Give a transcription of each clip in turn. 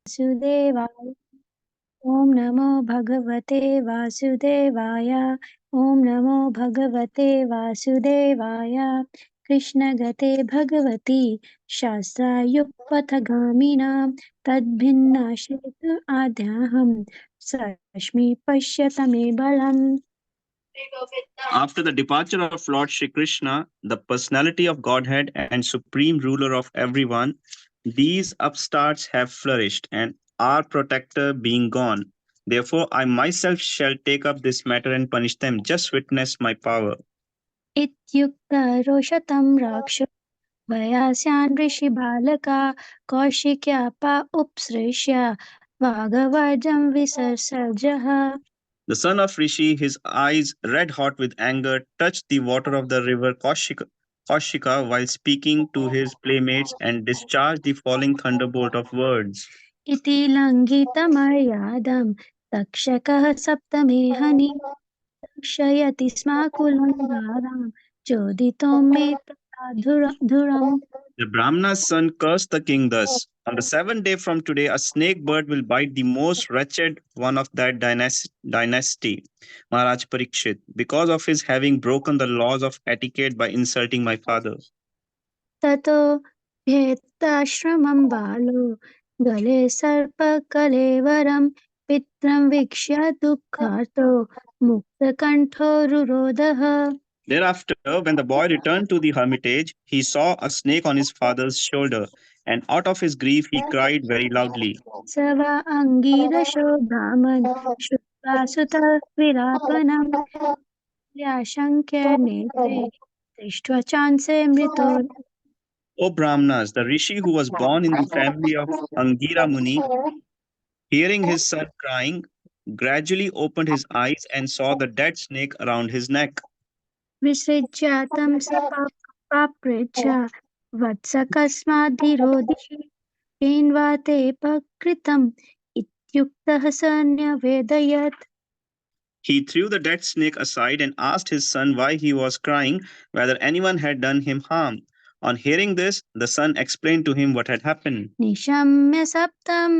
वासुदेवाय। ॐ नमो भगवते वासुदेवाय। ॐ नमो भगवते वासुदेवाय। कृष्णगते भगवती शास्त्रायुक्पथगामिनां तद्भिन्नाश्रेतु आद्याहं सस्मि पश्यत मे बलम्। After the departure of Lord Shri Krishna, the personality of Godhead and supreme ruler of everyone, these upstarts have flourished, and our protector being gone. Therefore, I myself shall take up this matter and punish them. Just witness my power. इत्युक्तरोषतं राक्षो वयास्यान् ऋषिबालका कौशिक्यापा उपसृष्य वागवर्जं विससर्जः। The son of Rishi, his eyes red hot with anger, touched the water of the river Kaushika while speaking to his playmates and discharged the falling thunderbolt of words. इति लङ्घितमर्यादं तक्षकः सप्तमेहनि रक्षयति स्म कुलङ्गारां चोदितो मे तथा धुरम्। The Brahmana's son cursed the king thus: on the seventh day from today, a snake bird will bite the most wretched one of that dynasty, Maharaj Parikshit, because of his having broken the laws of etiquette by insulting my father. ततो भेत्ताश्रमं बालो गले सर्पकलेवरं पित्रं वीक्ष्य दुःखार्तो मुक्तकण्ठो रुरोधः। Thereafter, when the boy returned to the hermitage, he saw a snake on his father's shoulder, and out of his grief he cried very loudly. स वा अङ्गीरशो ब्राह्मन् श्रुत्वा सुतः विलापनं व्याशङ्क्य नेत्रे दृष्ट्वा चांसे मृतो। O Brahmanas, the rishi who was born in the family of Angira Muni, hearing his son crying, gradually opened his eyes and saw the dead snake around his neck. विसृज्य तं स पापृच्छ वत्स कस्माद्धिरोधिषि येन वा ते प्रकृतम् इत्युक्तः स न्यवेदयत्। He threw the dead snake aside and asked his son why he was crying, whether anyone had done him harm. On hearing this, the son explained to him what had happened. निशम्य सप्तं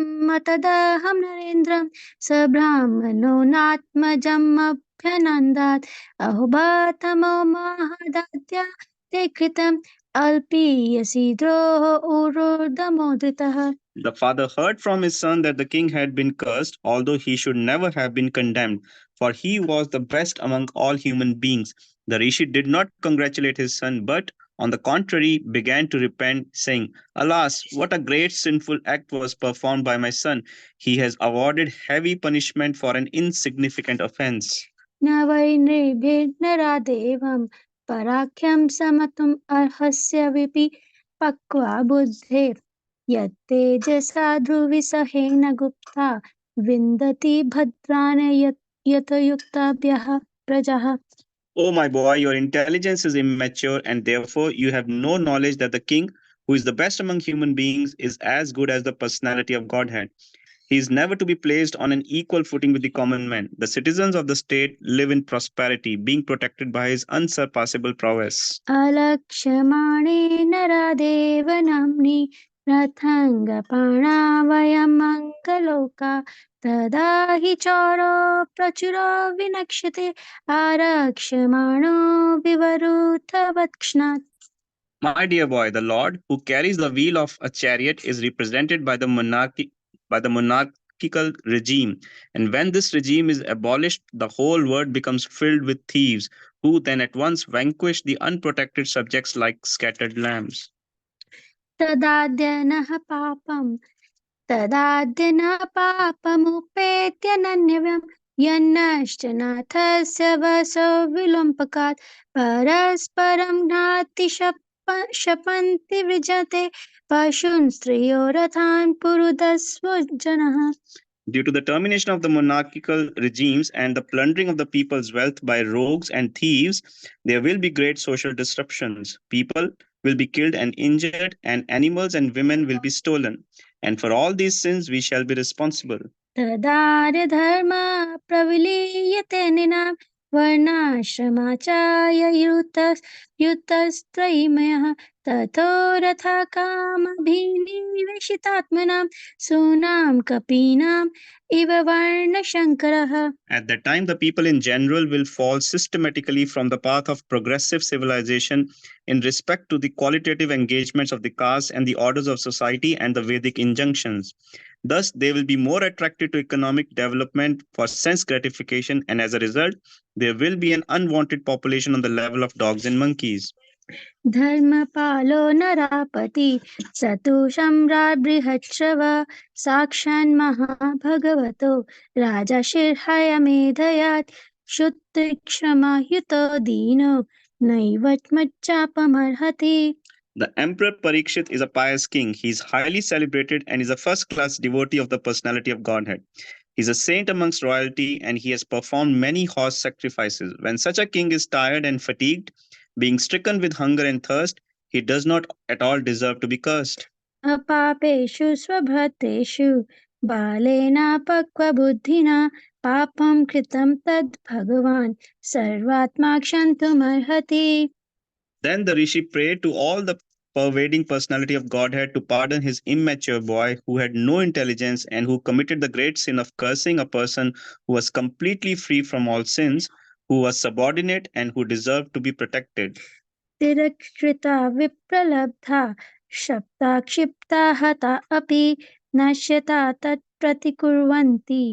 तदहं नरेन्द्रं स ब्राह्मणो नात्मजम् अभ्यनन्दात् अहोभातमो महदाद्य ते कृतम् अल्पीयसि द्रोः ऊरोर्ध्वमोदितः। The father heard from his son that the king had been cursed, although he should never have been condemned, for he was the best among all human beings. The rishi did not congratulate his son, but, on the contrary, began to repent, saying, Alas, what a great sinful act was performed by my son! He has awarded heavy punishment for an insignificant offense. न वै नृभिर्नरादेवं पराख्यं समतुम् अर्हस्य BP पक्वा बुद्धेः यत्तेजसा ध्रुविसहेन गुप्ता विन्दति भद्रान् यतयुक्ताभ्यः प्रजाः। Oh, my boy, your intelligence is immature, and therefore you have no knowledge that the king, who is the best among human beings, is as good as the personality of Godhead. He is never to be placed on an equal footing with the common man. The citizens of the state live in prosperity, being protected by his unsurpassable prowess. अलक्ष्यमाणे नरादेव नाम्नि रथाङ्गपाणा वयं मङ्गलोका तदा हि चोरो प्रचुरो विनक्ष्यते आरक्ष्यमाणो विवरुथवत्क्ष्णात्। My dear boy, the Lord who carries the wheel of a chariot is represented by the monarchical regime. And when this regime is abolished, the whole world becomes filled with thieves, who then at once vanquish the unprotected subjects like scattered lambs. तदाद्यनः पापं तदाद्यनः पापमुपेत्य नन्यव्यं यन्नश्च नाथस्य वसो विलोम्पकात् परस्परं शपन्ति विजते पशून् स्त्रियो रथान् पुरुदस्वो जनः। Due to the termination of the monarchical regimes and the plundering of the people's wealth by rogues and thieves, there will be great social disruptions. People will be killed and injured, and animals and women will be stolen. And for all these sins, we shall be responsible. तदार्यधर्म प्रविलीयते नृणां वर्णाश्रमाचार्य युतस्त्रयीमयः ततो रथा कामभिनिवेशितात्मनां सूनां कपीनाम् इव वर्णशङ्करः. At that time, the people in general will fall systematically from the path of progressive civilization in respect to the qualitative engagements of the caste and the orders of society and the Vedic injunctions. Thus, they will be more attracted to economic development for sense gratification, and as a result, there will be an unwanted population on the level of dogs and monkeys. धर्मपालो नरापति स तु सम्राट् बृहच्छ्रव साक्षान्महाभगवतो राजाशिर्हयमेधयात् क्षुत्रिक्षमायुतो दीनो नैवत्मच्चापमर्हति. The Emperor Parikshit is a pious king. He is highly celebrated and is a first class devotee of the personality of Godhead. He is a saint amongst royalty and he has performed many horse sacrifices. When such a king is tired and fatigued, being stricken with hunger and thirst, he does not at all deserve to be cursed. अपापेषु स्वभृतेषु बालेनापक्वबुद्धिना पापं कृतं तद् भगवान् सर्वात्मा क्षन्तुमर्हति. Then the rishi prayed to all the pervading personality of Godhead to pardon his immature boy who had no intelligence and who committed the great sin of cursing a person who was completely free from all sins, who was subordinate, and who deserved to be protected. तिरस्कृता विप्रलब्धा शप्ता क्षिप्ता हता अपि नश्यता तत्प्रतिकुर्वन्ति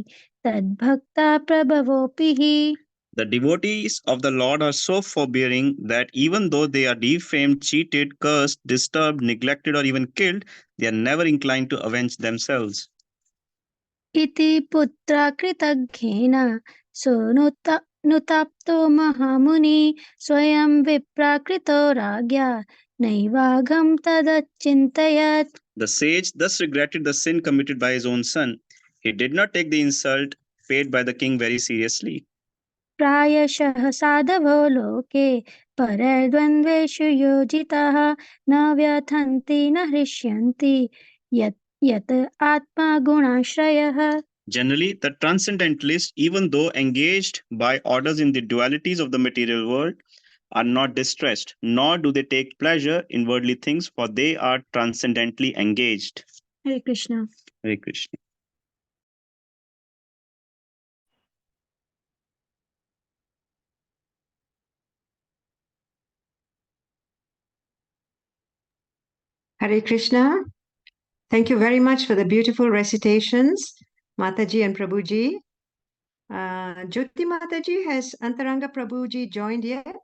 तद्भक्ता प्रभवोऽपि हि. The devotees of the Lord are so forbearing that even though they are defamed, cheated, cursed, disturbed, neglected, or even killed, they are never inclined to avenge themselves. इति पुत्रा कृतघ्नेन सोऽनुतप्तो महामुनि स्वयं विप्राकृतो राज्ञा नैवाघं तदचिन्तयत्. The sage thus regretted the sin committed by his own son. He did not take the insult paid by the king very seriously. प्रायशः साधवो लोके परद्वन्द्वेषु योजिताः न व्यथन्ति न हृष्यन्ति यत् यत् आत्मा गुणाश्रयः. Generally, the transcendentalists, even though engaged by orders in the dualities of the material world, are not distressed, nor do they take pleasure in worldly things, for they are transcendently engaged. Hare Krishna. Hare Krishna. Hare Krishna. Thank you very much for the beautiful recitations, Mataji and Prabhuji. Jyoti Mataji, has Antaranga Prabhuji joined yet?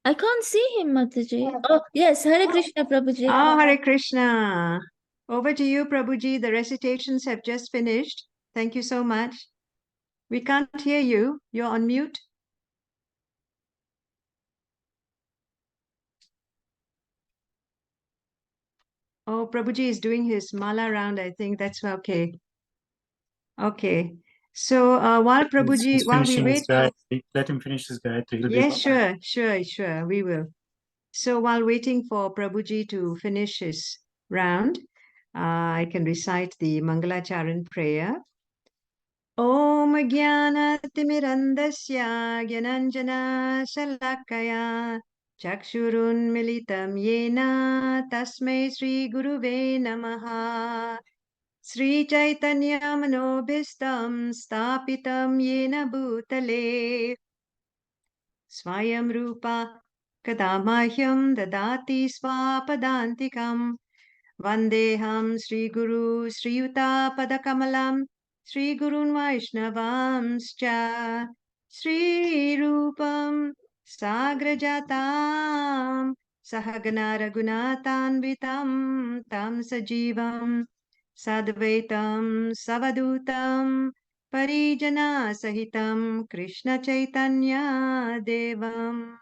I can't see him, Mataji. Oh, yes, Hare Krishna, Prabhuji. Oh, Hare Krishna. Over to you, Prabhuji. The recitations have just finished. Thank you so much. We can't hear you. You're on mute. Oh, Prabhuji is doing his mala round. I think that's okay. Okay. So while Prabhuji, while we wait, let him finish his Gayatri. yes, sure, we will. So while waiting for Prabhuji to finish his round, I can recite the Mangalacharan prayer. Om Jnana-timirandasya Gyananjana Shalakaya Chakshurun Militam Yena Tasmai Sri Guruve Namaha Sri Chaitanya Manobhistam Stapitam Yena Bhutale Swayam Rupa Kadamahyam Dadati Swapadantikam Vandeham Sri Guru Sri Yuta Padakamalam Sri Gurun Vaishnavamscha Sri Rupam Sagrajatam Sahagana Raghunathanvitam Tam Sajivam Sadvaitam Savadutam Parijana Sahitam Krishna Chaitanya Devam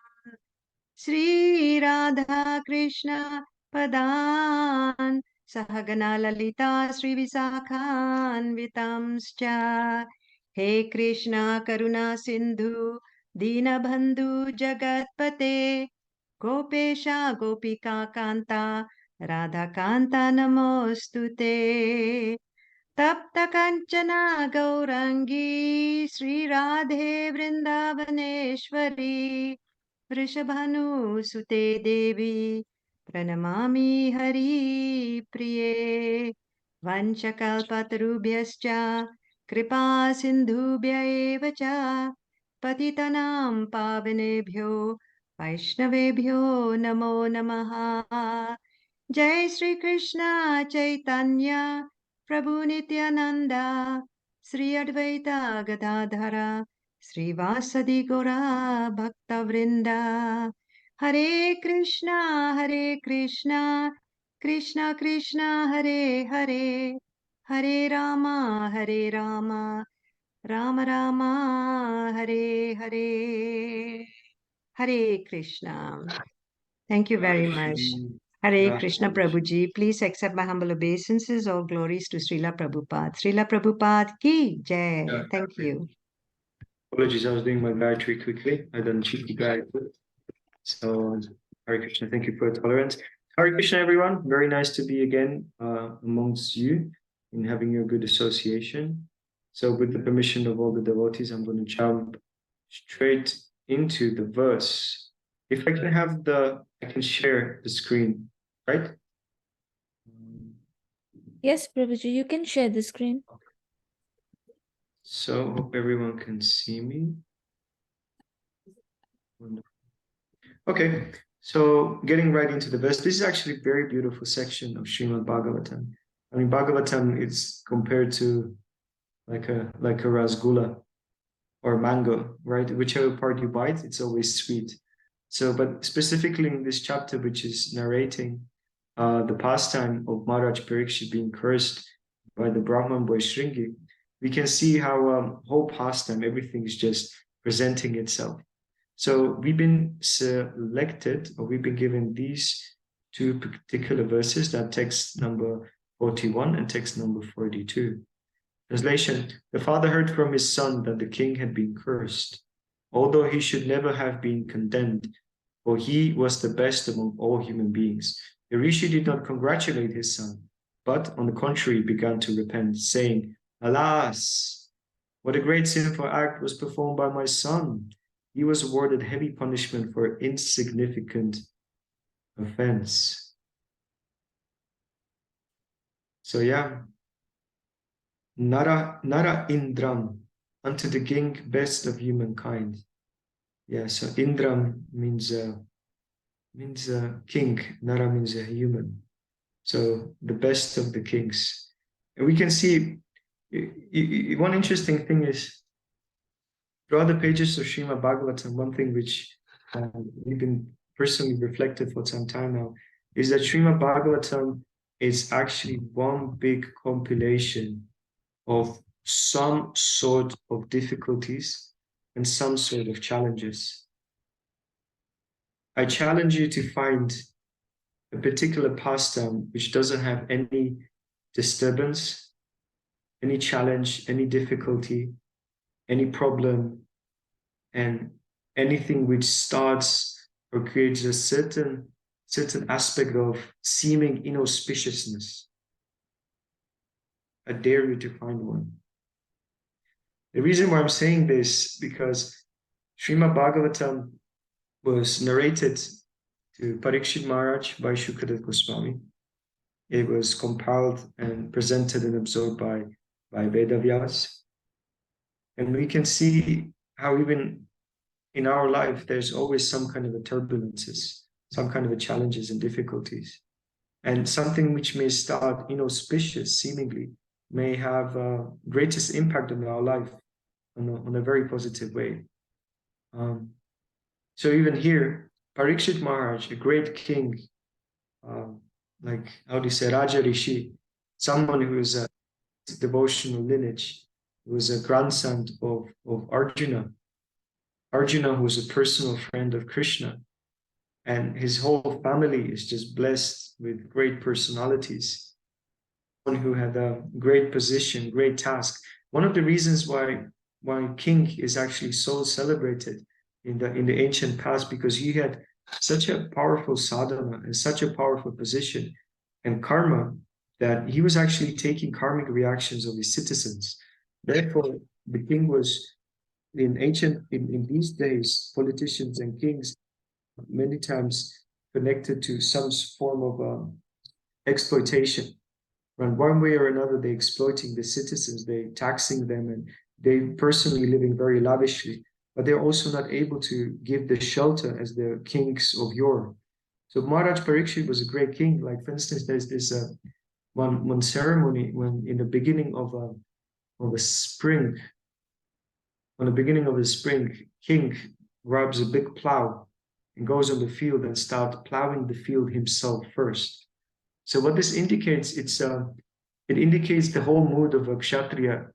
Sri Radha Krishna Padan Sahagana Lalita Sri Visakhan Vitamscha He Krishna Karuna Sindhu Dinabandhu Jagatpate Gopesha Gopika Kanta Radha Kanta Namostute Tapta Kanchana Gaurangi Sri Radhe Vrindavaneshwari Vrishabhanu Sute Devi Pranamami Hari Priye Vanchakalpatarubhyascha Kripa Sindhubhya eva cha Patitanam Pavanebhyo Vaishnavebhyo Namo Namaha Jai Sri Krishna Chaitanya Prabhu Nityananda Sri Advaita Gadadhara Sri Vasadi Gora Bhakta Vrinda Hare Krishna Krishna Krishna Hare Hare Hare Rama Rama Rama Hare Hare Hare Krishna. Thank you very much. Hare Krishna Prabhuji. Please accept my humble obeisances. All glories to Srila Prabhupada. Srila Prabhupada ki jai. Thank you. Apologies, I was doing my Gayatri quickly. I done cheeky Gayatri. So, Hare Krishna, thank you for your tolerance. Hare Krishna, everyone. Very nice to be again amongst you and having a good association. So, with the permission of all the devotees, I'm going to jump straight into the verse. If I can have I can share the screen, right? Yes, Prabhuji, you can share the screen. So, hope everyone can see me. Okay, so getting right into the verse, this is actually a very beautiful section of Srimad Bhagavatam. I mean, Bhagavatam is compared to like a rasgulla or mango, right? Whichever part you bite, it's always sweet. So, but specifically in this chapter, which is narrating the pastime of Maharaj Parikshit being cursed by the Brahman boy Shringi, we can see how whole pastime, everything is just presenting itself. So we've been selected, or we've been given these two particular verses, that text number 41 and text number 42. Translation: the father heard from his son that the king had been cursed, although he should never have been condemned, for he was the best among all human beings. The rishi did not congratulate his son, but on the contrary began to repent, saying, "Alas, what a great sinful act was performed by my son. He was awarded heavy punishment for insignificant offense." So yeah, Nara Indram, unto the king best of humankind. Yeah, so Indram means king. Nara means a human. So the best of the kings. And we can see one interesting thing is throughout the pages of Srimad Bhagavatam, one thing which we've been personally reflected for some time now is that Srimad Bhagavatam is actually one big compilation of some sort of difficulties and some sort of challenges. I challenge you to find a particular pastime which doesn't have any disturbance, any challenge, any difficulty, any problem, and anything which starts or creates a certain aspect of seeming inauspiciousness. I dare you to find one. The reason why I'm saying this, because Srimad Bhagavatam was narrated to Parikshit Maharaj by Shukadev Goswami. It was compiled and presented and absorbed by Vedavyas. And we can see how even in our life, there's always some kind of a turbulences, some kind of a challenges and difficulties. And something which may start inauspicious, seemingly, may have greatest impact on our life on a very positive way. So even here, Parikshit Maharaj, a great king, like how do you say, Raja Rishi, someone who is a devotional lineage, who was a grandson of Arjuna. Arjuna, who was a personal friend of Krishna, and his whole family is just blessed with great personalities. One who had a great position, great task. One of the reasons why king is actually so celebrated in the ancient past, because he had such a powerful sadhana and such a powerful position, and karma that he was actually taking karmic reactions of his citizens. Therefore, the king was in these days, politicians and kings many times connected to some form of exploitation. And one way or another, they're exploiting the citizens, they're taxing them, and they personally living very lavishly, but they're also not able to give the shelter as the kings of yore. So Maharaj Parikshit was a great king. Like, for instance, there's this one ceremony when in the beginning of a spring, on the beginning of the spring, king grabs a big plow and goes on the field and starts plowing the field himself first. So what this indicates, it indicates the whole mood of a Kshatriya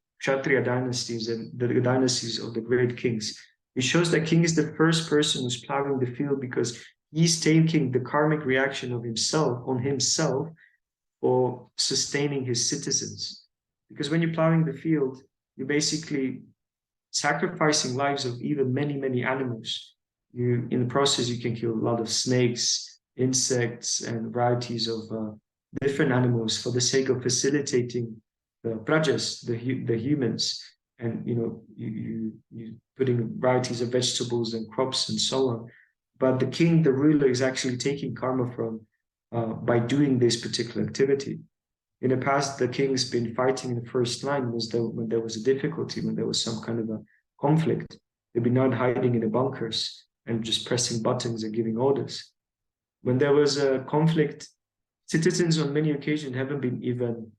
dynasties and the dynasties of the great kings. It shows that king is the first person who's plowing the field because he's taking the karmic reaction of himself on himself or sustaining his citizens. Because when you're plowing the field, you're basically sacrificing lives of even many, many animals. In the process, you can kill a lot of snakes, insects, and varieties of different animals for the sake of facilitating the prajas, the humans, and you putting varieties of vegetables and crops and so on. But the king, the ruler, is actually taking karma from by doing this particular activity. In the past, the king's been fighting in the first line when there was a difficulty, when there was some kind of a conflict. They'd be not hiding in the bunkers and just pressing buttons and giving orders. When there was a conflict, citizens on many occasions haven't been even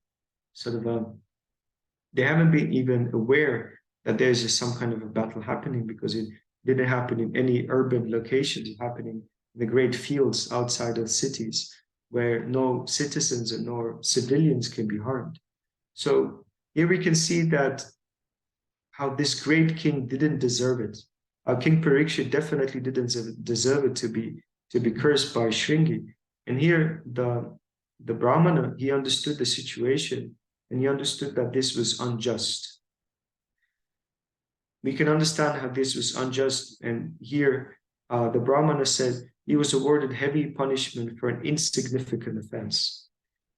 they haven't been even aware that there's some kind of a battle happening, because it didn't happen in any urban locations. It's happening in the great fields outside of cities, where no citizens and no civilians can be harmed. So here we can see that how this great king didn't deserve it. King Parikshit definitely didn't deserve it to be cursed by Shringi. And here the Brahmana, he understood the situation, and he understood that this was unjust. We can understand how this was unjust. And here the Brahmana said he was awarded heavy punishment for an insignificant offense.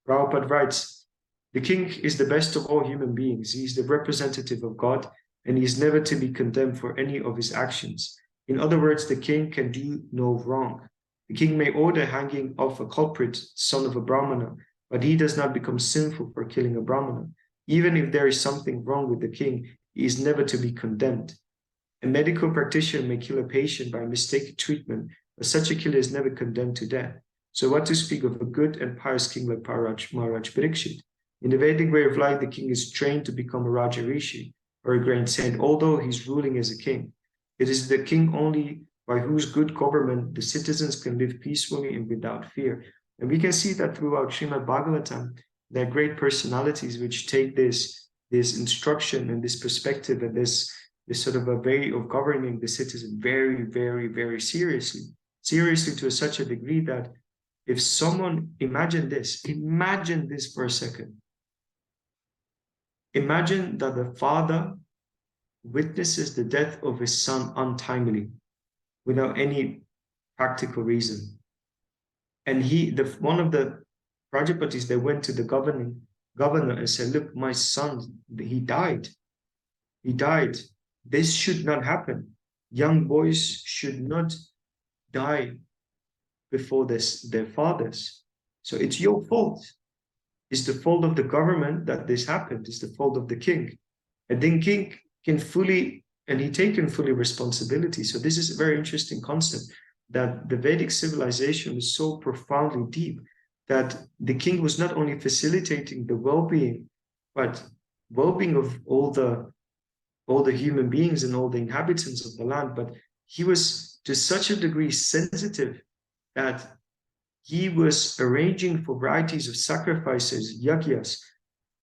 Prabhupada writes, the king is the best of all human beings. He is the representative of God, and he is never to be condemned for any of his actions. In other words, the king can do no wrong. The king may order hanging of a culprit, son of a Brahmana, but he does not become sinful for killing a Brahmana. Even if there is something wrong with the king, he is never to be condemned. A medical practitioner may kill a patient by mistaken treatment, but such a killer is never condemned to death. So what to speak of a good and pious king like Maharaj Parikshit? In the Vedic way of life, the king is trained to become a Raja Rishi, or a great saint, although he's ruling as a king. It is the king only by whose good government the citizens can live peacefully and without fear. And we can see that throughout Srimad Bhagavatam, there are great personalities which take this instruction and this perspective and this sort of a way of governing the citizen very, very, very seriously to such a degree that if someone, imagine this for a second. Imagine that the father witnesses the death of his son untimely without any practical reason. And one of the Prajapatis, they went to the governor and said, look, my son, he died. This should not happen. Young boys should not die before their fathers. So it's your fault. It's the fault of the government that this happened. It's the fault of the king. And then king can taken fully responsibility. So this is a very interesting concept, that the Vedic civilization is so profoundly deep that the king was not only facilitating the well-being, but well-being of all the human beings and all the inhabitants of the land, but he was to such a degree sensitive that he was arranging for varieties of sacrifices, yagyas,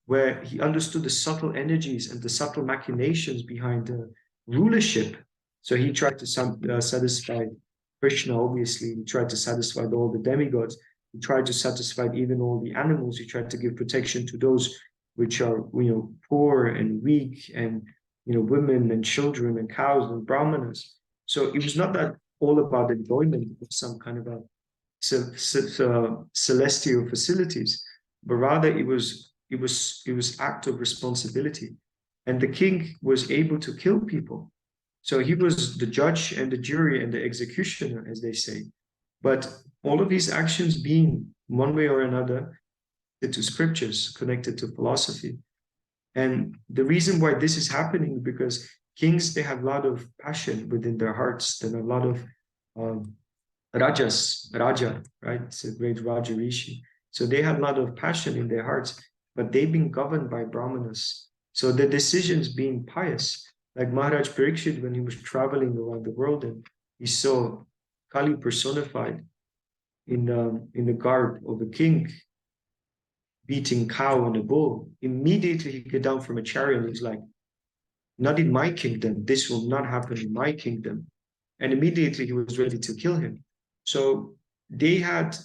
where he understood the subtle energies and the subtle machinations behind the rulership. So he tried to satisfy Krishna, obviously. He tried to satisfy all the demigods. He tried to satisfy even all the animals. He tried to give protection to those which are, poor and weak, and, women and children and cows and brahmanas. So it was not that all about enjoyment of some kind of a celestial facilities, but rather it was act of responsibility. And the king was able to kill people. So he was the judge and the jury and the executioner, as they say. But all of these actions being one way or another connected to scriptures, connected to philosophy. And the reason why this is happening is because kings, they have a lot of passion within their hearts. There are a lot of Raja, right? It's a great Raja Rishi. So they had a lot of passion in their hearts, but they've been governed by Brahmanas. So the decisions being pious, like Maharaj Parikshit, when he was traveling around the world and he saw Kali personified in the garb of a king beating cow and a bull, immediately he got down from a chariot and he's like, not in my kingdom, this will not happen in my kingdom. And immediately he was ready to kill him. So they had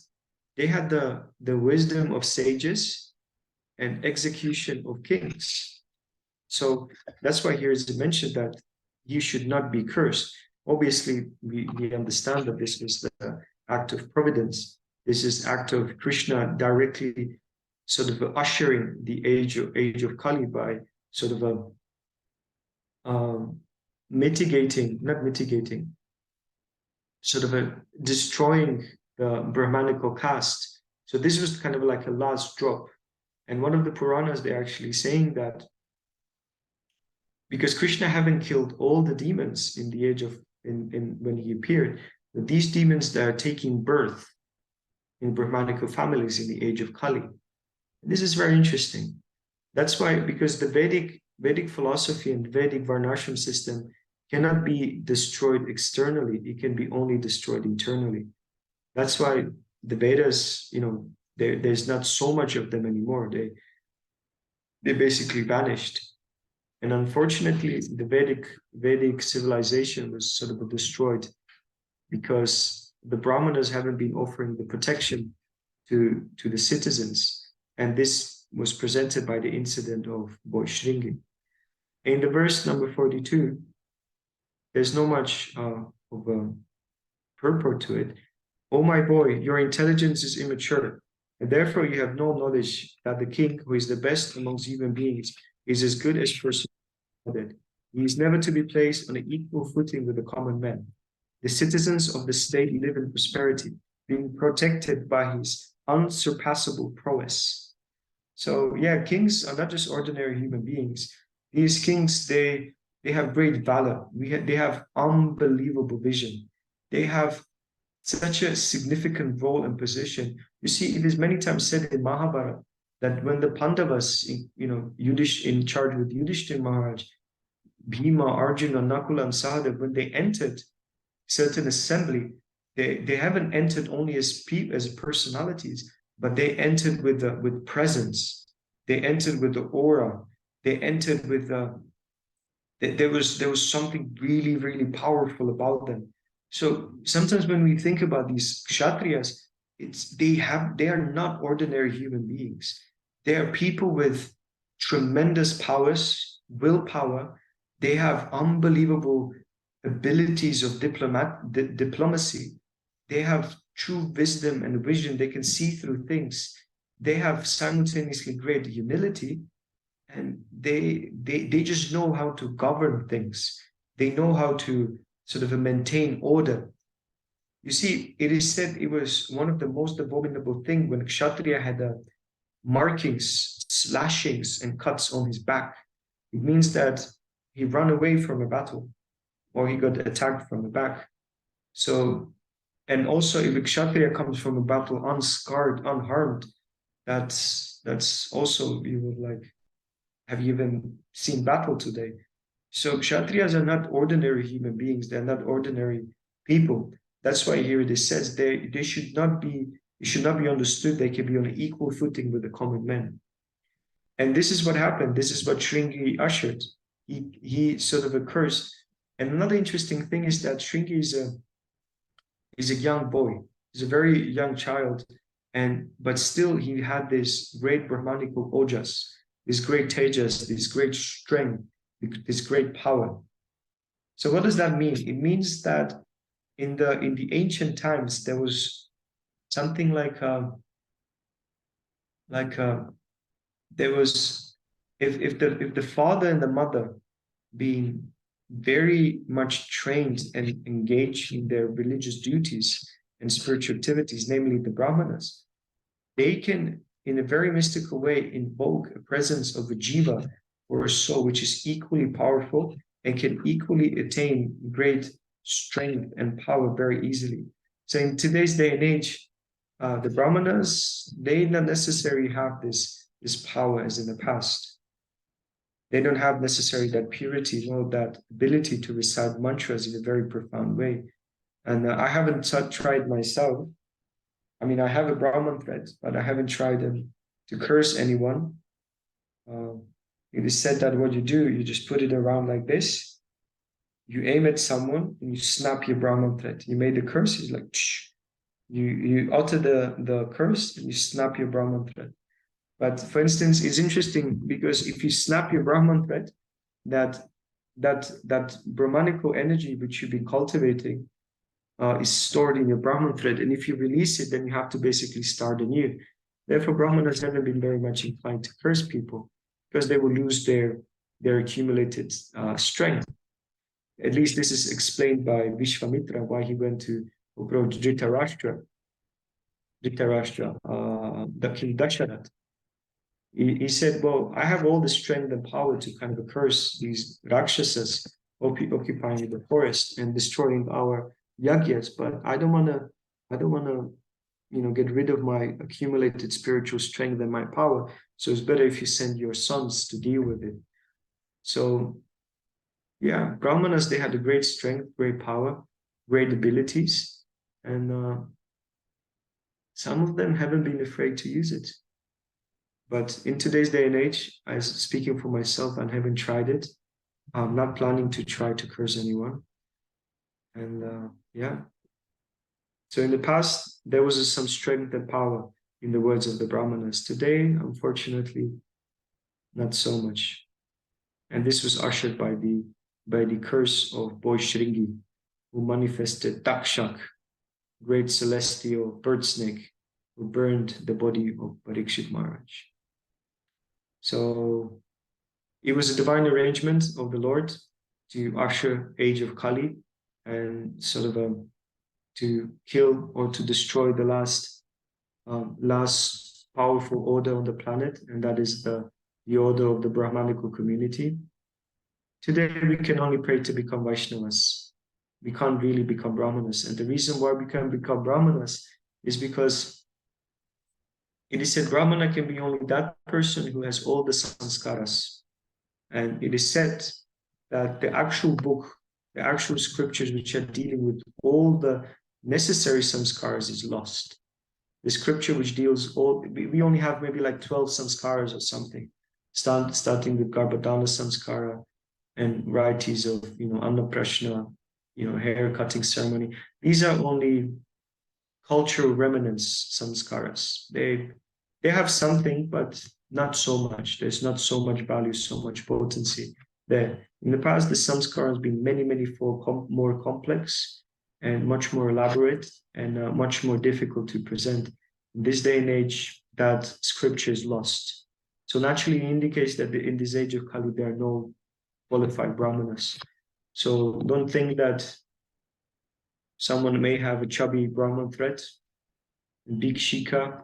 the wisdom of sages and execution of kings. So that's why here is mentioned that you should not be cursed. Obviously, we understand that this was the act of providence. This is act of Krishna directly sort of ushering the age of Kali by sort of sort of destroying the Brahmanical caste. So this was kind of like a last drop. And one of the Puranas, they're actually saying that because Krishna haven't killed all the demons in the age of, when he appeared, that these demons that are taking birth in Brahmanical families in the age of Kali. This is very interesting. That's why, because the Vedic philosophy and Vedic Varnashram system cannot be destroyed externally. It can be only destroyed internally. That's why the Vedas, there's not so much of them anymore. They basically vanished. And unfortunately, the Vedic civilization was sort of destroyed because the Brahmanas haven't been offering the protection to the citizens. And this was presented by the incident of Boy Shringi. In the verse number 42, there's no much of a purport to it. Oh my boy, your intelligence is immature, and therefore you have no knowledge that the king, who is the best amongst human beings, is as good as persuaded. He is never to be placed on an equal footing with the common man. The citizens of the state live in prosperity, being protected by his unsurpassable prowess. So yeah, kings are not just ordinary human beings. These kings, they have great valor. They have unbelievable vision. They have such a significant role and position. You see, it is many times said in Mahabharata that when the Pandavas, in charge with Yudhishthira Maharaj, Bhima, Arjuna, Nakula, and Sahadev, when they entered certain assembly, they haven't entered only as personalities, but they entered with presence. They entered with the aura. They entered with there was something really, really powerful about them. So sometimes when we think about these kshatriyas, they are not ordinary human beings. They are people with tremendous powers, willpower. They have unbelievable abilities of diplomacy. They have true wisdom and vision. They can see through things. They have simultaneously great humility, and they just know how to govern things. They know how to sort of maintain order. You see, it is said it was one of the most abominable things when Kshatriya had markings, slashings, and cuts on his back. It means that he ran away from a battle or he got attacked from the back. So, and also if a Kshatriya comes from a battle unscarred, unharmed, that's also, you would like, have you even seen battle today? So Kshatriyas are not ordinary human beings. They're not ordinary people. That's why here it says they should not be, it should not be understood they can be on an equal footing with the common man. And this is what happened. This is what Shringi ushered. He sort of accursed. And another interesting thing is that Shringi is a young boy. He's a very young child. But still he had this great Brahmanical ojas, this great tejas, this great strength, this great power. So what does that mean? It means that in the ancient times, there was something like like there was, if the father and the mother being very much trained and engaged in their religious duties and spiritual activities, namely the brahmanas, they can, in a very mystical way, invoke a presence of a jiva or a soul which is equally powerful and can equally attain great strength and power very easily. So in today's day and age, the brahmanas, they not necessarily have this power as in the past. They don't have necessarily that purity or that ability to recite mantras in a very profound way. And I haven't tried myself. I mean, I have a Brahman thread, but I haven't tried to curse anyone. It is said that what you do, you just put it around like this. You aim at someone and you snap your Brahman thread. You made the curse, it's like, psh. You utter the curse and you snap your Brahman thread. But for instance, it's interesting because if you snap your Brahman thread, that Brahmanical energy which you've been cultivating is stored in your Brahman thread. And if you release it, then you have to basically start anew. Therefore, Brahmanas haven't been very much inclined to curse people because they will lose their accumulated strength. At least this is explained by Vishwamitra, why he went to approach Dhritarashtra, the King Dasharath. He said, well, I have all the strength and power to kind of curse these Rakshasas occupying the forest and destroying our yagyas, but I don't want to, get rid of my accumulated spiritual strength and my power. So it's better if you send your sons to deal with it. So yeah, Brahmanas, they had a great strength, great power, great abilities, and some of them haven't been afraid to use it. But in today's day and age, I speaking for myself, I haven't tried it. I'm not planning to try to curse anyone. And yeah. So in the past, there was some strength and power in the words of the Brahmanas. Today, unfortunately, not so much. And this was ushered by the curse of boy Shringi, who manifested Dakshak, great celestial bird snake, who burned the body of Parikshit Maharaj. So it was a divine arrangement of the Lord to usher age of Kali and sort of to kill or to destroy the last powerful order on the planet, and that is the order of the Brahmanical community. Today we can only pray to become Vaishnavas. We can't really become Brahmanas, and the reason why we can't become Brahmanas is because it is said Brahmana can be only that person who has all the sanskaras. And it is said that the actual book, the actual scriptures which are dealing with all the necessary samskaras is lost. The scripture which deals we only have maybe like 12 samskaras or something, starting with Garbhadana samskara and varieties of, Annaprashna, hair cutting ceremony. These are only cultural remnants, samskaras. They have something, but not so much. There's not so much value, so much potency there. In the past, the samskara has been many more complex and much more elaborate and much more difficult to present. In this day and age, that scripture is lost. So naturally, it indicates that in this age of Kali, there are no qualified brahmanas. So don't think that someone may have a chubby Brahman thread, big shika,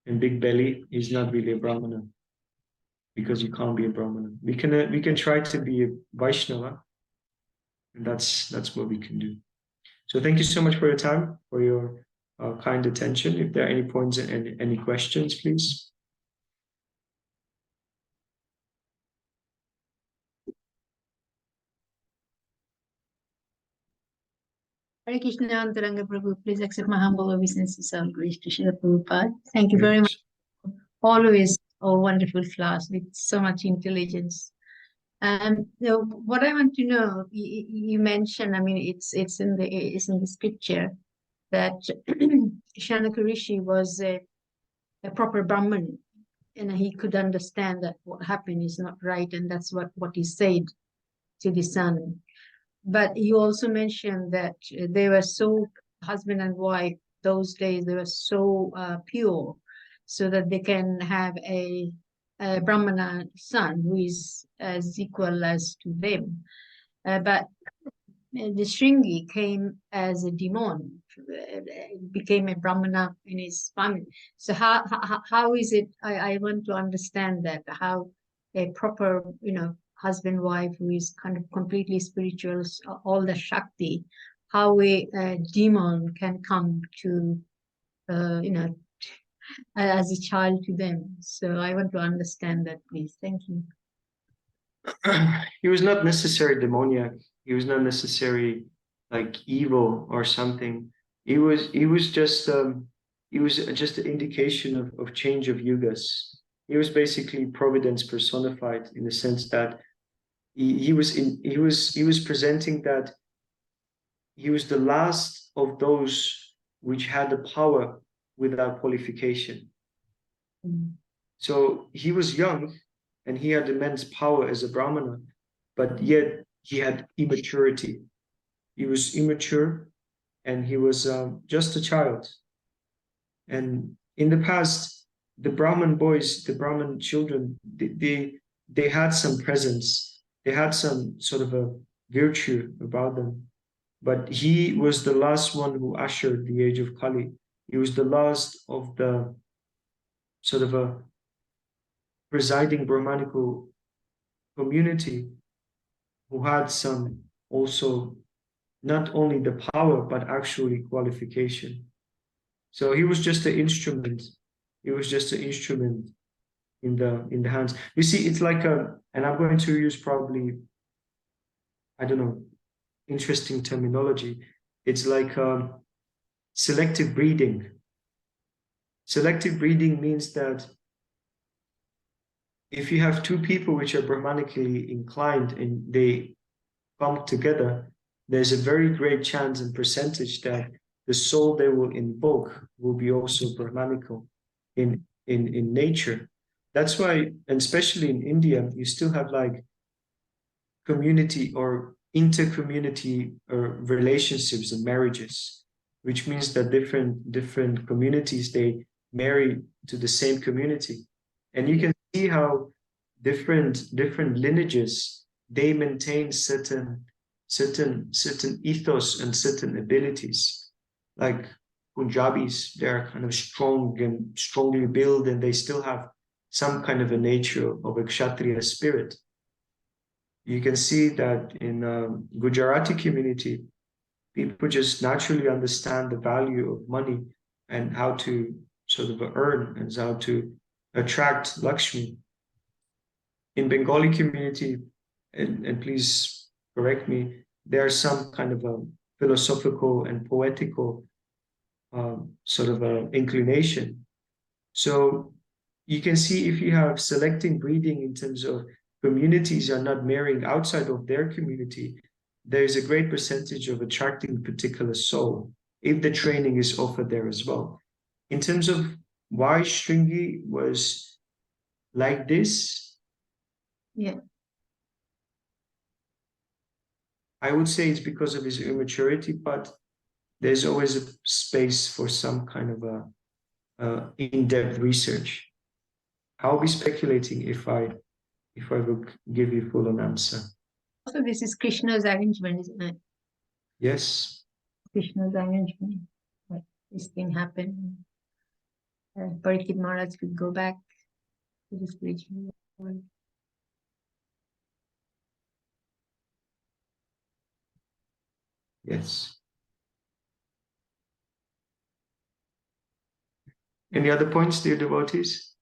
and big belly is not really a Brahmana, because you can't be a Brahmana. We can try to be a Vaishnava, and that's what we can do. So thank you so much for your time, for your kind attention. If there are any points and any questions, please. Hare Krishna, Antaranga Prabhu, please accept my humble obeisances of grace to Srila Prabhupada. Thank you very much. Always a wonderful class with so much intelligence. What I want to know, you mentioned, I mean, it's in this picture that Shanaka Rishi was a proper Brahmin, and he could understand that what happened is not right, and that's what he said to the son. But you also mentioned that they were so, husband and wife, those days, they were so pure so that they can have a Brahmana son who is as equal as to them. But the Shringi came as a demon, became a Brahmana in his family. So how is it? I want to understand that, how a proper, husband wife who is kind of completely spiritual, all the Shakti, how a demon can come to as a child to them. So I want to understand that, please. Thank you. He was not necessarily demoniac. He was not necessarily like evil or something. He was just an indication of change of yugas. He was basically providence personified, in the sense that he was presenting that he was the last of those which had the power without qualification. So he was young and he had immense power as a Brahmana, but yet he had immaturity. He was immature and he was just a child. And in the past, the Brahman boys, the Brahman children, they had some presence. They had some sort of a virtue about them. But he was the last one who ushered the age of Kali. He was the last of the sort of a presiding Brahmanical community who had some also not only the power but actually qualification. So he was just an instrument. He was just an instrument in the hands. You see, it's like and I'm going to use probably, I don't know, interesting terminology. It's like selective breeding. Selective breeding means that if you have two people which are Brahmanically inclined and they come together, there's a very great chance and percentage that the soul they will invoke will be also Brahmanical in nature. That's why, and especially in India, you still have like community or inter-community relationships and marriages, which means that different communities, they marry to the same community. And you can see how different lineages, they maintain certain ethos and certain abilities. Like Punjabis, they're kind of strong and strongly built, and they still have some kind of a nature of a Kshatriya spirit. You can see that in Gujarati community, people just naturally understand the value of money and how to sort of earn and how to attract Lakshmi. In Bengali community, and please correct me, there's some kind of a philosophical and poetical sort of a inclination. So you can see if you have selecting breeding in terms of communities are not marrying outside of their community, there's a great percentage of attracting a particular soul if the training is offered there as well. In terms of why Shringi was like this, yeah, I would say it's because of his immaturity, but there's always a space for some kind of a in-depth research. I'll be speculating if I will give you full an answer. So this is Krishna's arrangement, isn't it? Yes. Krishna's arrangement. Like this thing happened. Parikshit Maharaj could go back to the spiritual world. Yes. Any other points, dear devotees?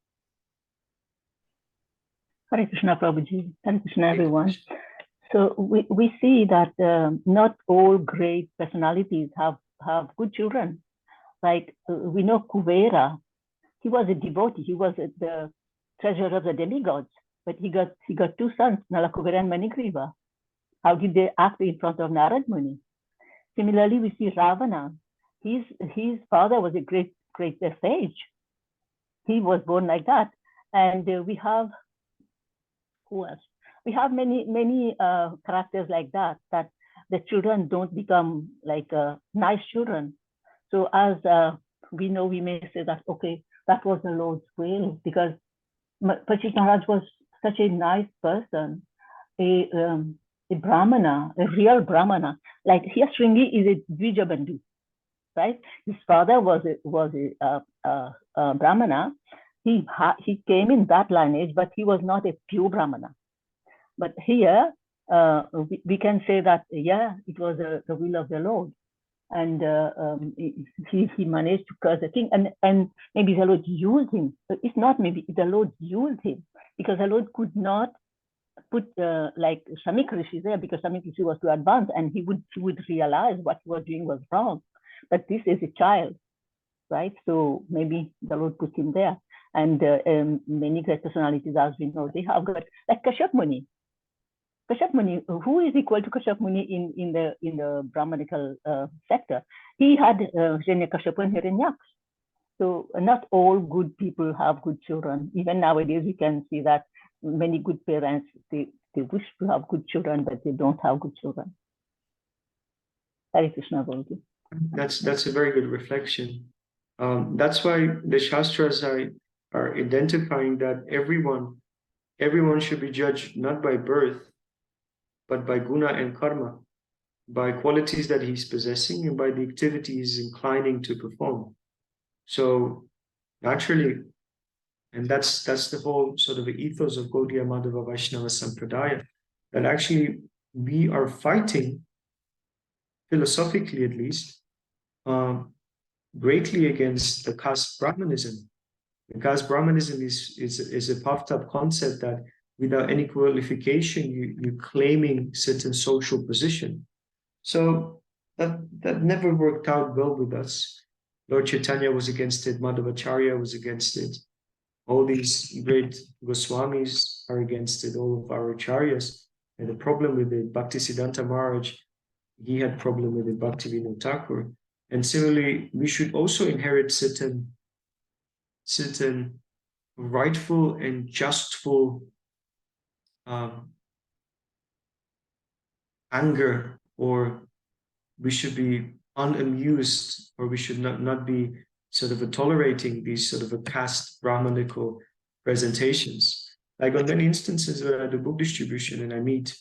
Hare Krishna, Prabhuji. Hare Krishna, everyone. So we see that not all great personalities have good children. Like we know Kuvera, he was a devotee. He was the treasurer of the demigods, but he got two sons, Nalakuvera and Manigriva. How did they act in front of Narad Muni? Similarly, we see Ravana. His father was a great sage. He was born like that, and we have who else? We have many characters like that the children don't become like nice children. So as we know, we may say that, okay, that was the Lord's will, because Parikshit Maharaj was such a nice person, a Brahmana, a real Brahmana. Like here, Shringi is a Dvijabandhu, right? His father was a Brahmana. He came in that lineage, but he was not a pure Brahmana. But here, we can say that, yeah, it was the will of the Lord. And he managed to curse the king, and maybe the Lord used him. It's not maybe, the Lord used him, because the Lord could not put like Shamik Rishi there, because Shamik Rishi was too advanced, and he would realize what he was doing was wrong. But this is a child, right? So maybe the Lord put him there. And many great personalities, as we know, they have got, like Kashyap Muni. Kashyap Muni, who is equal to Kashyap Muni in the Brahmanical sector? He had Hiranyakashipu and Hiranyaks. So not all good people have good children. Even nowadays, we can see that many good parents, they wish to have good children, but they don't have good children. Hare Krishna, Prabhuji. That's a very good reflection. That's why the Shastras are identifying that everyone should be judged not by birth, but by guna and karma, by qualities that he's possessing and by the activities he's inclining to perform. So naturally, and that's the whole sort of ethos of Gaudiya Madhava Vaishnava Sampradaya, that actually we are fighting, philosophically at least, greatly against the caste Brahmanism. The caste Brahmanism is a puffed up concept that without any qualification, you're claiming certain social position. So that never worked out well with us. Lord Chaitanya was against it, Madhavacharya was against it. All these great Goswamis are against it, all of our acharyas. And the problem with it, Bhaktisiddhanta Maharaj, he had problem with it, Bhaktivinoda Thakur. And similarly, we should also inherit certain rightful and justful anger, or we should be unamused, or we should not be sort of tolerating these sort of caste Brahmanical presentations. Like on many instances where I do book distribution and I meet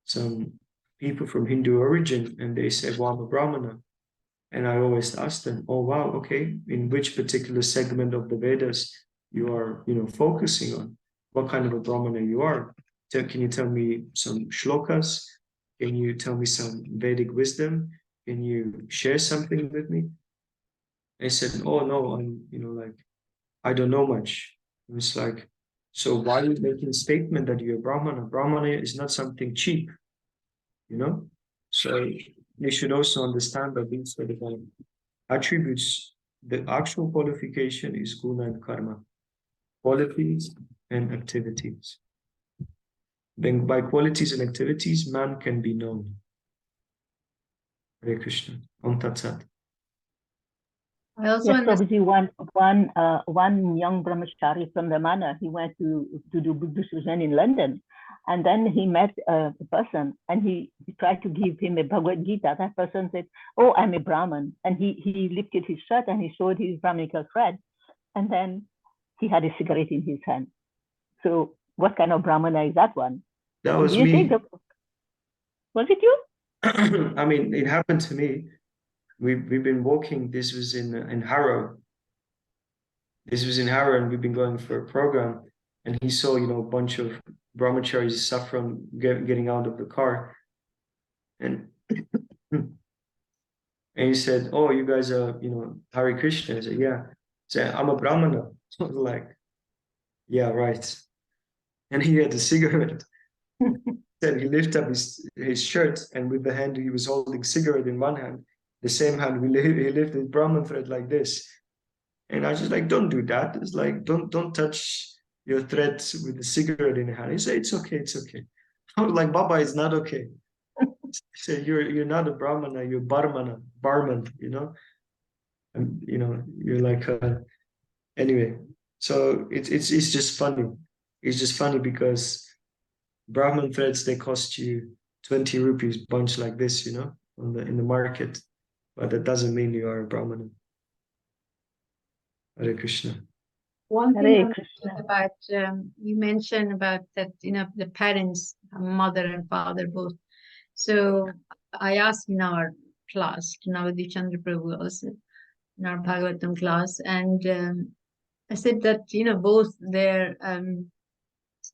some people from Hindu origin and they say, well, I'm a Brahmana. And I always ask them, oh, wow, okay, in which particular segment of the Vedas you are, focusing on? What kind of a Brahmana you are? Can you tell me some shlokas? Can you tell me some Vedic wisdom? Can you share something with me? I said, oh, no, I'm, I don't know much. And it's like, so why are you making a statement that you're a Brahmana? Brahmana is not something cheap, So you should also understand that these sort of attributes, the actual qualification is guna and karma, qualities and activities. Then by qualities and activities, man can be known. Hare Krishna. Om Tat Sat. I also Yes, understand. Prabhuji, one young brahmachari from the manor, he went to do Buddhist vision in London, and then he met a person, and he tried to give him a Bhagavad Gita. That person said, "Oh, I'm a Brahman," and he lifted his shirt and he showed his Brahminical thread, and then he had a cigarette in his hand. So, what kind of Brahmana is that one? That was me. Was it you? I mean, it happened to me. We've been walking. This was in Harrow. This was in Harrow, and we've been going for a program. And he saw, a bunch of brahmacharis saffron getting out of the car, and he said, "Oh, you guys are, Hare Krishna." I said, "Yeah." He said, "I'm a Brahmana." I was like, "Yeah, right." And he had a cigarette. Then he lifted up his shirt, and with the hand he was holding cigarette in one hand, the same hand he lifted his Brahman thread like this. And I was just like, "Don't do that." It's like, don't touch your thread with the cigarette in your hand. He said, "It's okay, it's okay." I was like, "Baba, it's not okay." He said, you're not a Brahmana, you're barman, and you're like anyway. So it's just funny. It's just funny because Brahman threads, they cost you 20 rupees bunch like this, in the market, but that doesn't mean you are a Brahmana. Hare Krishna. One Hare thing I want to Krishna. talk about, you mentioned about that, the parents, mother and father both. So I asked in our class, Navadi Chandra Prabhu also, in our Bhagavatam class, and I said that, both their,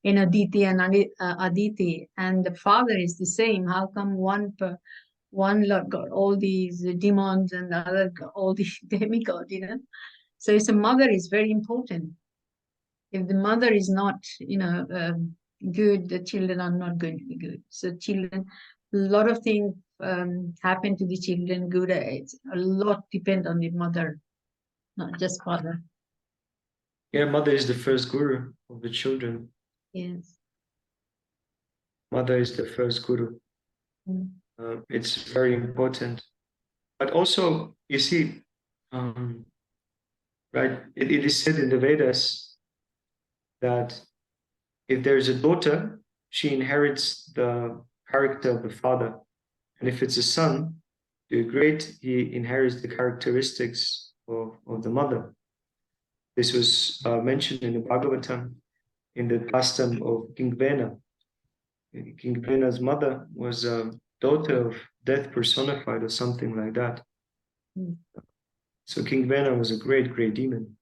Diti and Aditi, and the father is the same. How come one lot got all these demons and the other got all these demigods, So it's a mother is very important. If the mother is not, good, the children are not going to be good. So children, a lot of things happen to the children. Good, a lot depend on the mother, not just father. Yeah, mother is the first guru of the children. Yes. Mother is the first guru. It's very important. But also, you see, right, it is said in the Vedas that if there is a daughter, she inherits the character of the father. And if it's a son, the great, he inherits the characteristics of the mother. This was mentioned in the Bhagavatam in the custom of King Vena. King Vena's mother was a daughter of death personified or something like that. So King Vena was a great, great demon.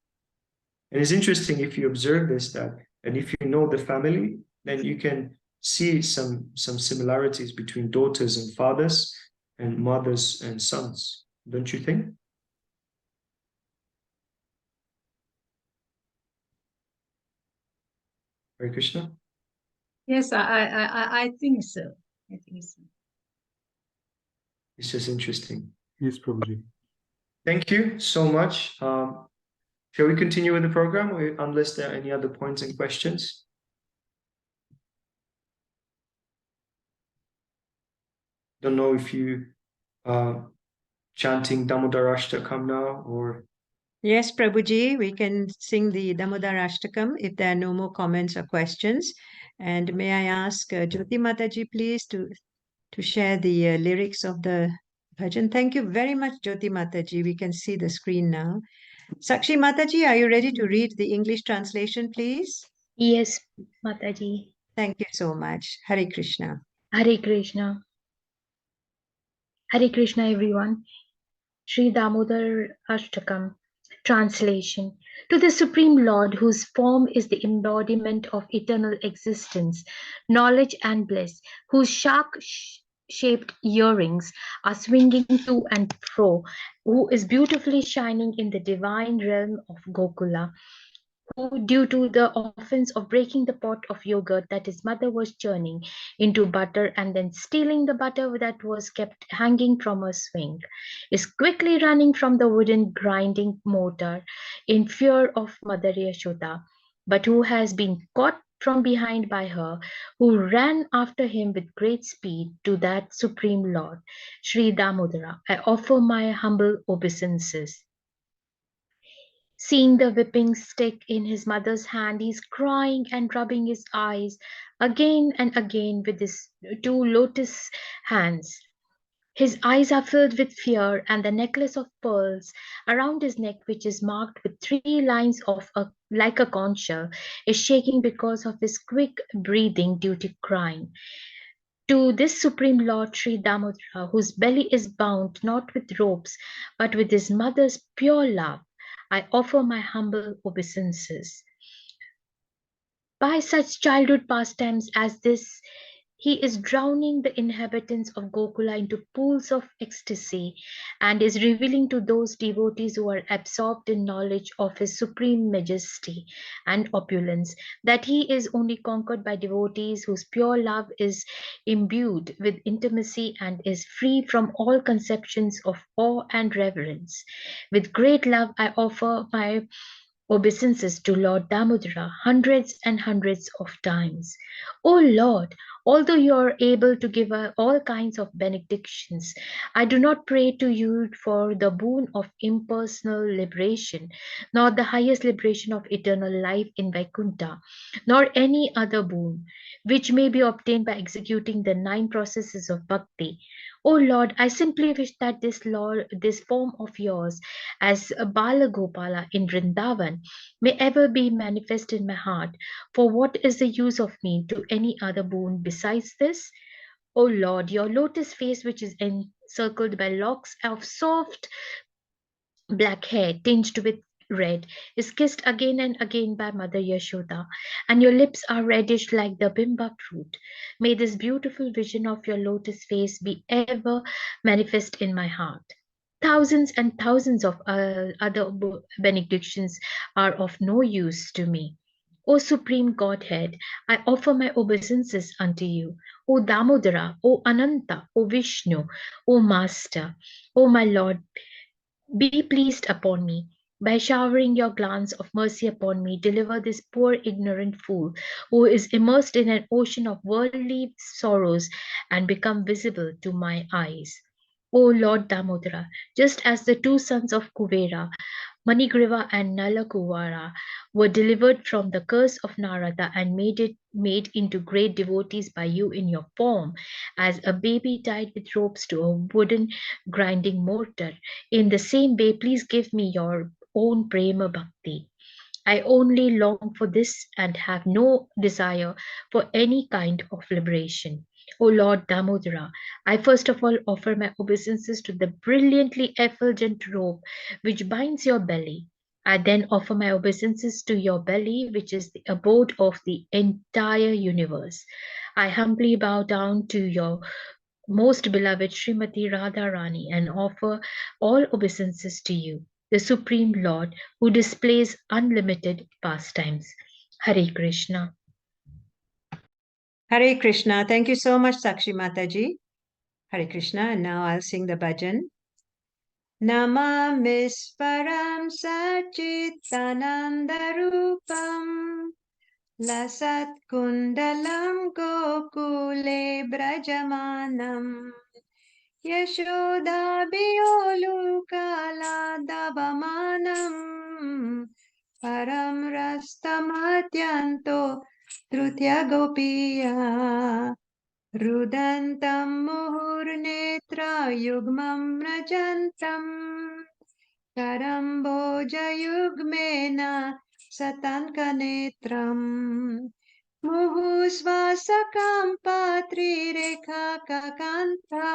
And it's interesting if you observe this, that, and if you know the family, then you can see some similarities between daughters and fathers and mothers and sons. Don't you think? Hare Krishna? Yes, I think so. I think so. It's just interesting. Yes, Prabhuji. Thank you so much. Shall we continue with the program, unless there are any other points and questions? Don't know if you chanting Damodar Ashtakam now or... Yes, Prabhuji, we can sing the Damodar Ashtakam if there are no more comments or questions. And may I ask Jyoti Mataji, please, to share the lyrics of the bhajan. Thank you very much, Jyoti Mataji. We can see the screen now. Sakshi Mataji, are you ready to read the English translation, please? Yes, Mataji. Thank you so much. Hare Krishna. Hare Krishna. Hare Krishna, everyone. Sri Damodar Ashtakam. Translation. To the Supreme Lord, whose form is the embodiment of eternal existence, knowledge and bliss, whose shark-shaped earrings are swinging to and fro, who is beautifully shining in the divine realm of Gokula, who, due to the offense of breaking the pot of yogurt that his mother was churning into butter and then stealing the butter that was kept hanging from her swing, is quickly running from the wooden grinding mortar in fear of Mother Yashoda, but who has been caught from behind by her, who ran after him with great speed to that Supreme Lord, Sri Damodara. I offer my humble obeisances. Seeing the whipping stick in his mother's hand, he is crying and rubbing his eyes again and again with his two lotus hands. His eyes are filled with fear, and the necklace of pearls around his neck, which is marked with 3 lines like a conch shell, is shaking because of his quick breathing due to crying. To this Supreme Lord Sri Damodara, whose belly is bound not with ropes, but with his mother's pure love, I offer my humble obeisances. By such childhood pastimes as this, he is drowning the inhabitants of Gokula into pools of ecstasy and is revealing to those devotees who are absorbed in knowledge of his supreme majesty and opulence that he is only conquered by devotees whose pure love is imbued with intimacy and is free from all conceptions of awe and reverence. With great love, I offer my obeisances to Lord Damodara hundreds and hundreds of times. O Lord, although you are able to give all kinds of benedictions, I do not pray to you for the boon of impersonal liberation, nor the highest liberation of eternal life in Vaikuntha, nor any other boon which may be obtained by executing the 9 processes of bhakti. O Lord, I simply wish that this form of yours as a Balagopala in Vrindavan may ever be manifest in my heart. For what is the use of me to any other boon besides this? O Lord, your lotus face, which is encircled by locks of soft black hair tinged with red, is kissed again and again by Mother Yashoda, and your lips are reddish like the bimba fruit. May this beautiful vision of your lotus face be ever manifest in my heart. Thousands and thousands of other benedictions are of no use to me. O Supreme Godhead, I offer my obeisances unto you. O Damodara, O Ananta, O Vishnu, O Master, O my Lord, be pleased upon me. By showering your glance of mercy upon me, deliver this poor ignorant fool who is immersed in an ocean of worldly sorrows and become visible to my eyes. O Lord Damodara, just as the two sons of Kuvera, Manigriva and Nalakuvara, were delivered from the curse of Narada and made into great devotees by you in your form, as a baby tied with ropes to a wooden grinding mortar. In the same way, please give me your own prema bhakti. I only long for this and have no desire for any kind of liberation. O Lord Damodara, I first of all offer my obeisances to the brilliantly effulgent robe which binds your belly. I then offer my obeisances to your belly, which is the abode of the entire universe. I humbly bow down to your most beloved Srimati Radharani and offer all obeisances to you, the Supreme Lord, who displays unlimited pastimes. Hare Krishna. Hare Krishna. Thank you so much, Sakshi Mataji. Hare Krishna. And now I'll sing the bhajan. Namamisvaram Sachitanandarupam Lasat Kundalam Gokule Brajamanam Yashodabiolukaladavamanam Param Rastamadyanto Trutya Gopiya Rudantam Muhurnetra Yugmam Rajantam Karambojayugmena Satankanetram Muhusvasakam Patrirekha Kakanta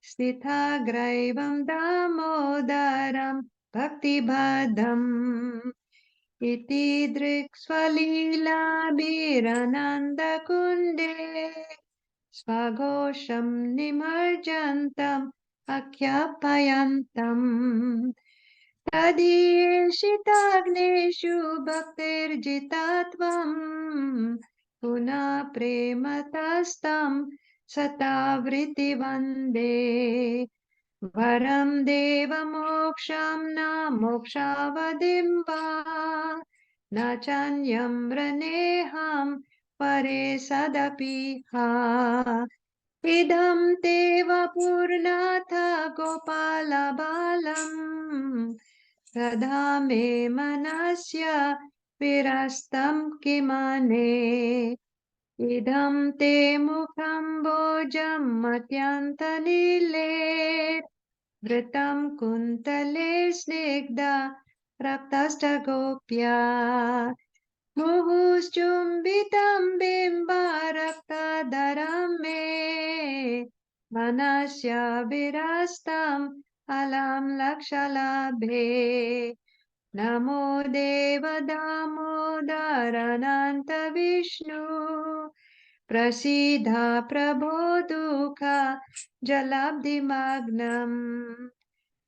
Stitha Graivam Damodaram Bhaktibhadam Iti Driksvalila Birananda Kunde Swagosham Nimarjantam Akhyapayantam Tadiyeshitagneshu Bhaktirjitatvam Puna Prematastam Satavriti Vande Varam Deva Moksham Na Mokshavadimba Nachanyam Raneham Pare Sadapiha Idam Deva Purnatha Gopala Balam Radhame Manasya Virastam Kimane Idam Te Mukham Bojam Matyantanile Vritam Kuntale Snigdha Raptasta Gopya Muhuschumbitam Bimbarakadaram me Manasya Virastam Alam Lakshalabhe Namo Deva Damodarananta Vishnu Prasidha Prabodhuka Jalabdi Magnam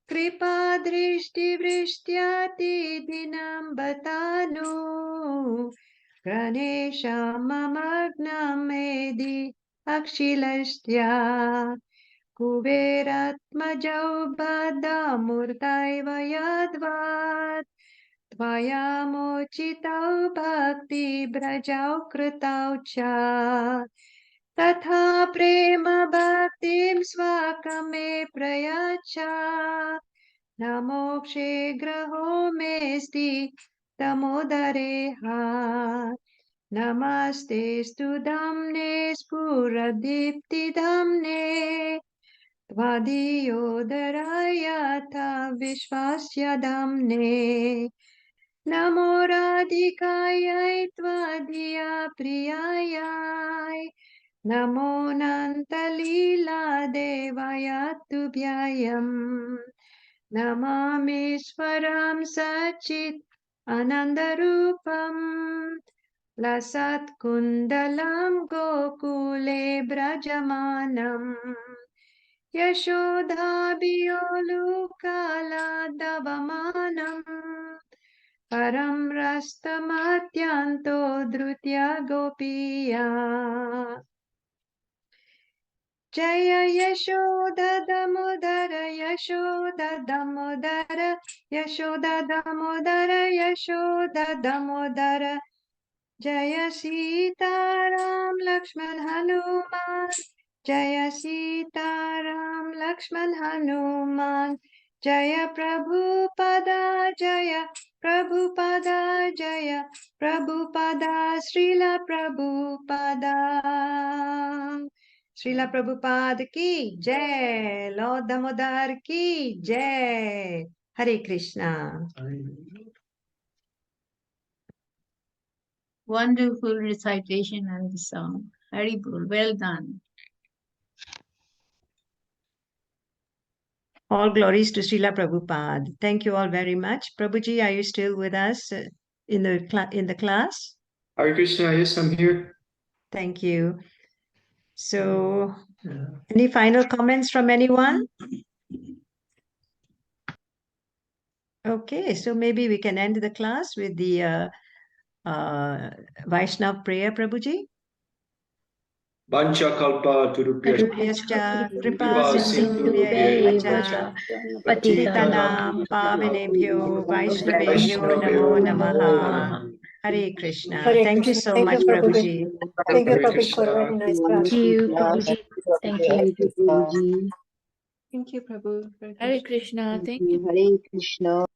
Kripa Drishti Vrishtyati Dinam Batanu Ganesha Mamagnam Edi Akshilastya Kuberatmajau Bada Murtaiva Yadvat Tvaya Mochitau Bhakti Brajau Kritau Cha Tatha Prema Bhaktim Swakame Prayacha Namokshe Graho Mesti Tamodareha Namaste Studamne Spuradipti Damne त्वदीयोदरायथा विश्वास्य धाम्ने नमो राधिकायै त्वदीया प्रियायै नमो नन्तलीलादेवाय तुभ्ययम् नमामीश्वरं सच्चित् आनन्दरूपम् लसत्कुन्दलं गोकुले व्रजमानम् यशोदाभियोलुकालादवमानम् परं रस्तमत्यन्तो धृत्य गोपीया जय यशोदमोदर यशोदमोदर यशोदमोदर यशोदमोदर जय सीताराम लक्ष्मण हनुमान जय सीताराम लक्ष्मण हनुमान जय प्रभुपदा जय प्रभुपदा जय प्रभुपदा श्रीला प्रभुपाद की जय Lord Damodar की जय हरे Krishna Wonderful recitation and the song. Very good. Well done. All glories to Srila Prabhupada. Thank you all very much. Prabhuji, are you still with us in the class? Hare Krishna, yes, I'm here. Thank you. So, any final comments from anyone? Okay, so maybe we can end the class with the Vaishnav prayer, Prabhuji. Vancha kalpa Rupyascha kripa Sindhubhya sindhubhya cha patitanam pavanebhyo Vaishnavebhyo namo namaha. Hare Krishna. Thank you so much, Prabhuji. Thank you, Prabhuji, for a very nice class. Thank you, Prabhuji. Thank you. Thank you, Prabhu. Hare Krishna. Thank you. Hare Krishna.